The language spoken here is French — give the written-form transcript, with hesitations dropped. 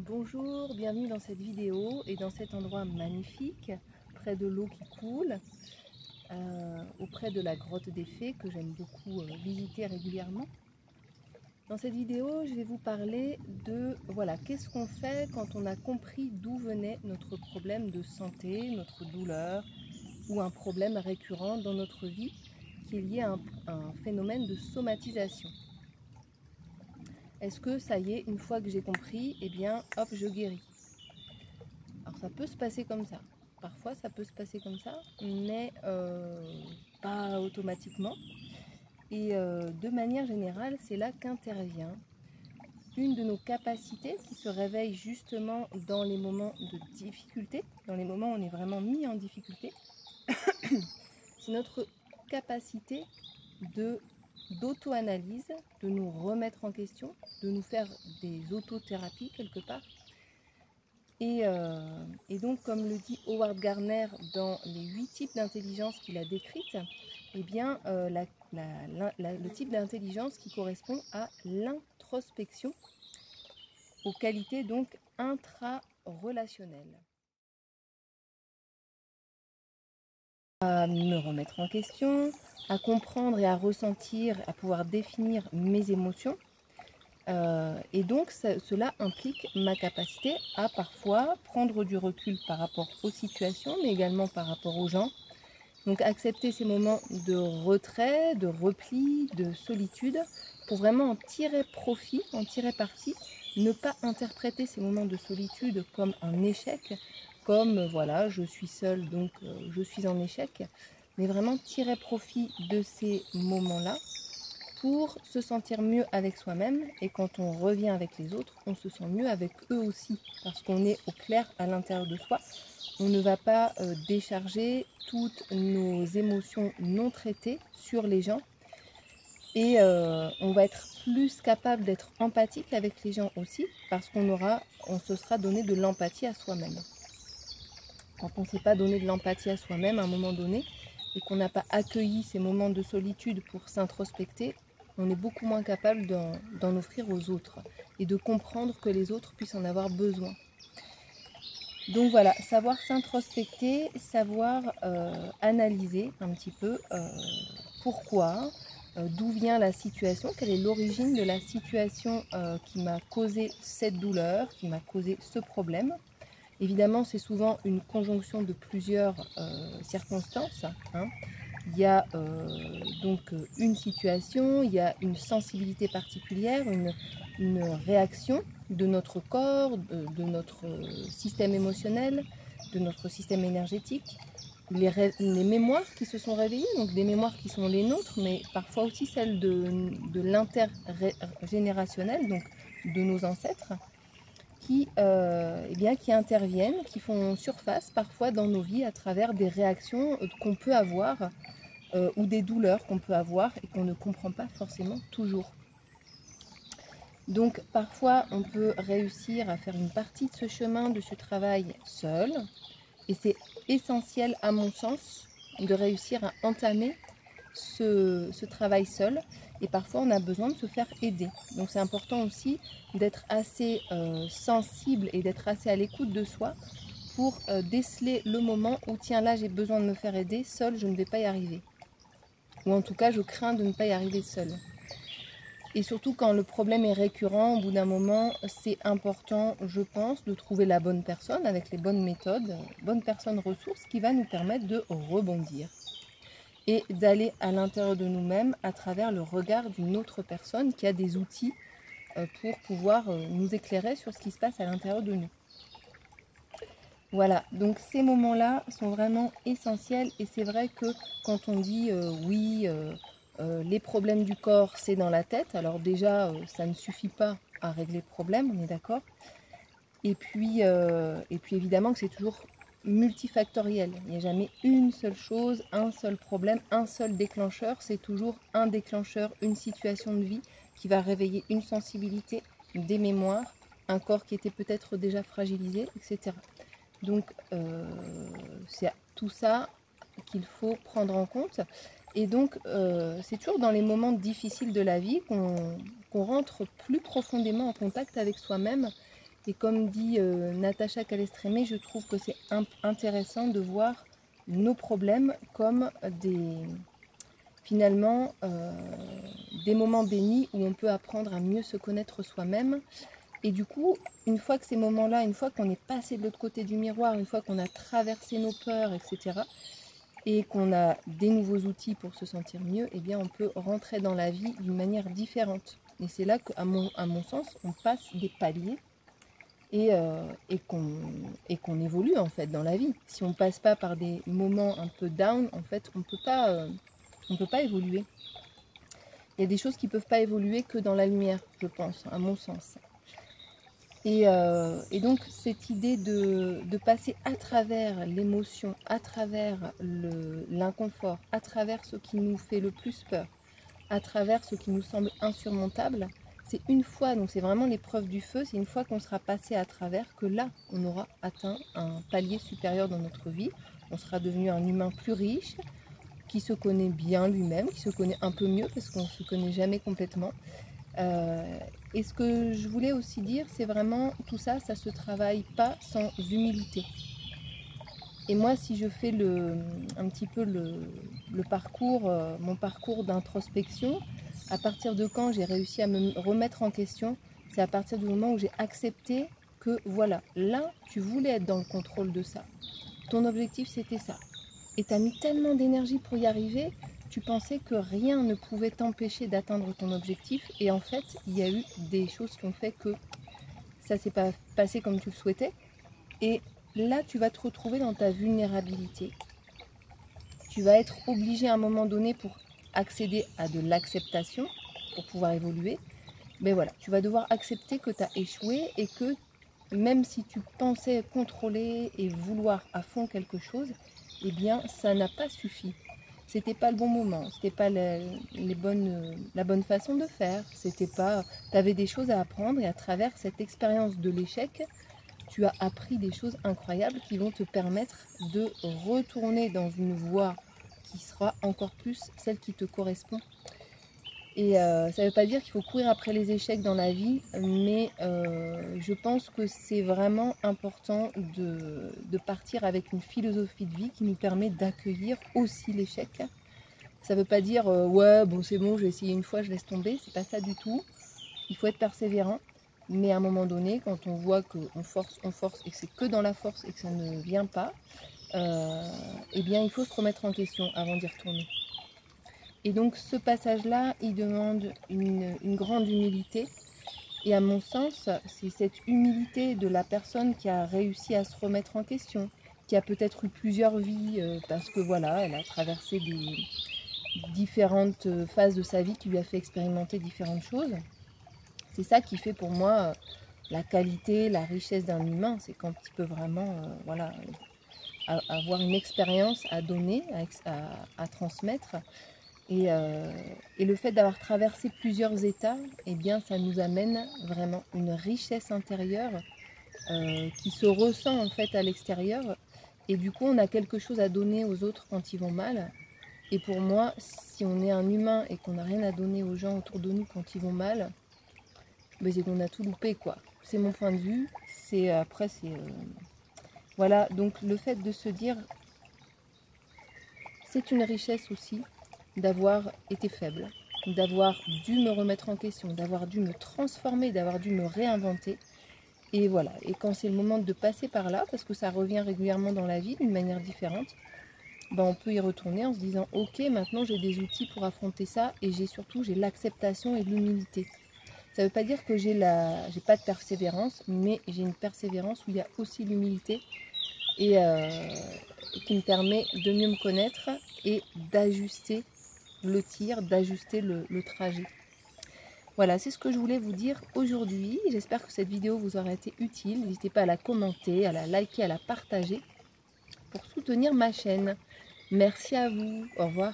Bonjour, bienvenue dans cette vidéo et dans cet endroit magnifique, près de l'eau qui coule, auprès de la grotte des fées que j'aime beaucoup visiter régulièrement. Dans cette vidéo, je vais vous parler de qu'est-ce qu'on fait quand on a compris d'où venait notre problème de santé, notre douleur ou un problème récurrent dans notre vie qui est lié à un phénomène de somatisation. Est-ce que ça y est, une fois que j'ai compris, eh bien hop, je guéris? Alors ça peut se passer comme ça. Parfois ça peut se passer comme ça, mais pas automatiquement. Et de manière générale, c'est là qu'intervient une de nos capacités qui se réveille justement dans les moments de difficulté, dans les moments où on est vraiment mis en difficulté. C'est notre capacité d'auto-analyse, de nous remettre en question, de nous faire des autothérapies quelque part. Et donc, comme le dit Howard Gardner dans les 8 types d'intelligence qu'il a décrites, eh bien, le type d'intelligence qui correspond à l'introspection, aux qualités donc intra-relationnelles. À me remettre en question, à comprendre et à ressentir, à pouvoir définir mes émotions. Et donc cela implique ma capacité à parfois prendre du recul par rapport aux situations, mais également par rapport aux gens. Donc accepter ces moments de retrait, de repli, de solitude, pour vraiment en tirer profit, en tirer parti, ne pas interpréter ces moments de solitude comme un échec, comme voilà, je suis seule, donc je suis en échec, mais vraiment tirer profit de ces moments-là pour se sentir mieux avec soi-même, et quand on revient avec les autres, on se sent mieux avec eux aussi, parce qu'on est au clair à l'intérieur de soi. On ne va pas décharger toutes nos émotions non traitées sur les gens, et on va être plus capable d'être empathique avec les gens aussi, parce on se sera donné de l'empathie à soi-même. Quand on ne s'est pas donné de l'empathie à soi-même à un moment donné, et qu'on n'a pas accueilli ces moments de solitude pour s'introspecter, on est beaucoup moins capable d'en offrir aux autres et de comprendre que les autres puissent en avoir besoin. Donc voilà, savoir s'introspecter, savoir analyser un petit peu pourquoi, d'où vient la situation, quelle est l'origine de la situation qui m'a causé cette douleur, qui m'a causé ce problème. Évidemment, c'est souvent une conjonction de plusieurs circonstances. Il y a donc une situation, il y a une sensibilité particulière, une réaction de notre corps, de notre système émotionnel, de notre système énergétique, les mémoires qui se sont réveillées, donc des mémoires qui sont les nôtres, mais parfois aussi celles de l'intergénérationnel, donc de nos ancêtres, qui interviennent, qui font surface parfois dans nos vies à travers des réactions qu'on peut avoir ou des douleurs qu'on peut avoir et qu'on ne comprend pas forcément toujours. Donc parfois on peut réussir à faire une partie de ce chemin, de ce travail seul, et c'est essentiel à mon sens de réussir à entamer ce travail seul, et parfois on a besoin de se faire aider. Donc c'est important aussi d'être assez sensible et d'être assez à l'écoute de soi pour déceler le moment où tiens, là j'ai besoin de me faire aider, seul je ne vais pas y arriver. Ou en tout cas je crains de ne pas y arriver seul. Et surtout quand le problème est récurrent, au bout d'un moment, c'est important, je pense, de trouver la bonne personne avec les bonnes méthodes, bonne personne ressource qui va nous permettre de rebondir et d'aller à l'intérieur de nous-mêmes à travers le regard d'une autre personne qui a des outils pour pouvoir nous éclairer sur ce qui se passe à l'intérieur de nous. Voilà, donc ces moments-là sont vraiment essentiels, et c'est vrai que quand on dit les problèmes du corps c'est dans la tête, alors déjà ça ne suffit pas à régler le problème, on est d'accord, et puis évidemment que c'est toujours multifactoriel, il n'y a jamais une seule chose, un seul problème, un seul déclencheur, c'est toujours un déclencheur, une situation de vie qui va réveiller une sensibilité, des mémoires, un corps qui était peut-être déjà fragilisé, etc. Donc c'est tout ça qu'il faut prendre en compte, et donc c'est toujours dans les moments difficiles de la vie qu'on rentre plus profondément en contact avec soi-même, Et comme dit Natacha Calestrémé, je trouve que c'est intéressant de voir nos problèmes comme finalement des moments bénis où on peut apprendre à mieux se connaître soi-même. Et du coup, une fois que ces moments-là, une fois qu'on est passé de l'autre côté du miroir, une fois qu'on a traversé nos peurs, etc., et qu'on a des nouveaux outils pour se sentir mieux, eh bien on peut rentrer dans la vie d'une manière différente. Et c'est là qu'à mon sens, on passe des paliers et qu'on évolue en fait dans la vie. Si on ne passe pas par des moments un peu down, en fait, on ne peut pas évoluer. Il y a des choses qui ne peuvent pas évoluer que dans la lumière, je pense, à mon sens. Et donc cette idée de passer à travers l'émotion, à travers l'inconfort, à travers ce qui nous fait le plus peur, à travers ce qui nous semble insurmontable, c'est une fois, donc c'est vraiment l'épreuve du feu, c'est une fois qu'on sera passé à travers que là, on aura atteint un palier supérieur dans notre vie, on sera devenu un humain plus riche, qui se connaît bien lui-même, qui se connaît un peu mieux parce qu'on ne se connaît jamais complètement. Et ce que je voulais aussi dire, c'est vraiment tout ça, ça se travaille pas sans humilité. Et moi, si je fais un petit peu le parcours, mon parcours d'introspection, à partir de quand j'ai réussi à me remettre en question, c'est à partir du moment où j'ai accepté que voilà, là, tu voulais être dans le contrôle de ça. Ton objectif, c'était ça. Et tu as mis tellement d'énergie pour y arriver, tu pensais que rien ne pouvait t'empêcher d'atteindre ton objectif. Et en fait, il y a eu des choses qui ont fait que ça ne s'est pas passé comme tu le souhaitais. Et là, tu vas te retrouver dans ta vulnérabilité. Tu vas être obligé à un moment donné pour accéder à de l'acceptation, pour pouvoir évoluer. Mais voilà, tu vas devoir accepter que tu as échoué et que même si tu pensais contrôler et vouloir à fond quelque chose, eh bien, ça n'a pas suffi. C'était pas le bon moment, c'était pas la bonne façon de faire. C'était pas, tu avais des choses à apprendre et à travers cette expérience de l'échec, tu as appris des choses incroyables qui vont te permettre de retourner dans une voie qui sera encore plus celle qui te correspond. Et ça ne veut pas dire qu'il faut courir après les échecs dans la vie, mais je pense que c'est vraiment important de partir avec une philosophie de vie qui nous permet d'accueillir aussi l'échec. Ça ne veut pas dire ouais, bon, c'est bon, j'ai essayé une fois, je laisse tomber. C'est pas ça du tout. Il faut être persévérant, mais à un moment donné, quand on voit qu'on force et que c'est que dans la force et que ça ne vient pas, eh bien, il faut se remettre en question avant d'y retourner. Et donc ce passage-là, il demande une grande humilité. Et à mon sens, c'est cette humilité de la personne qui a réussi à se remettre en question, qui a peut-être eu plusieurs vies, parce que voilà, elle a traversé des différentes phases de sa vie qui lui a fait expérimenter différentes choses. C'est ça qui fait pour moi la qualité, la richesse d'un humain, c'est quand il peut vraiment voilà, avoir une expérience à donner, à transmettre. Et le fait d'avoir traversé plusieurs états, eh bien, ça nous amène vraiment une richesse intérieure qui se ressent en fait à l'extérieur. Et du coup, on a quelque chose à donner aux autres quand ils vont mal. Et pour moi, si on est un humain et qu'on n'a rien à donner aux gens autour de nous quand ils vont mal, ben c'est qu'on a tout loupé, quoi. C'est mon point de vue. Voilà, donc le fait de se dire, c'est une richesse aussi d'avoir été faible, d'avoir dû me remettre en question, d'avoir dû me transformer, d'avoir dû me réinventer. Et voilà, et quand c'est le moment de passer par là, parce que ça revient régulièrement dans la vie d'une manière différente, ben on peut y retourner en se disant ok, maintenant j'ai des outils pour affronter ça et j'ai l'acceptation et l'humilité. Ça ne veut pas dire que j'ai pas de persévérance, mais j'ai une persévérance où il y a aussi l'humilité et qui me permet de mieux me connaître et d'ajuster le tir, d'ajuster le trajet. Voilà, c'est ce que je voulais vous dire aujourd'hui. J'espère que cette vidéo vous aura été utile. N'hésitez pas à la commenter, à la liker, à la partager pour soutenir ma chaîne. Merci à vous. Au revoir.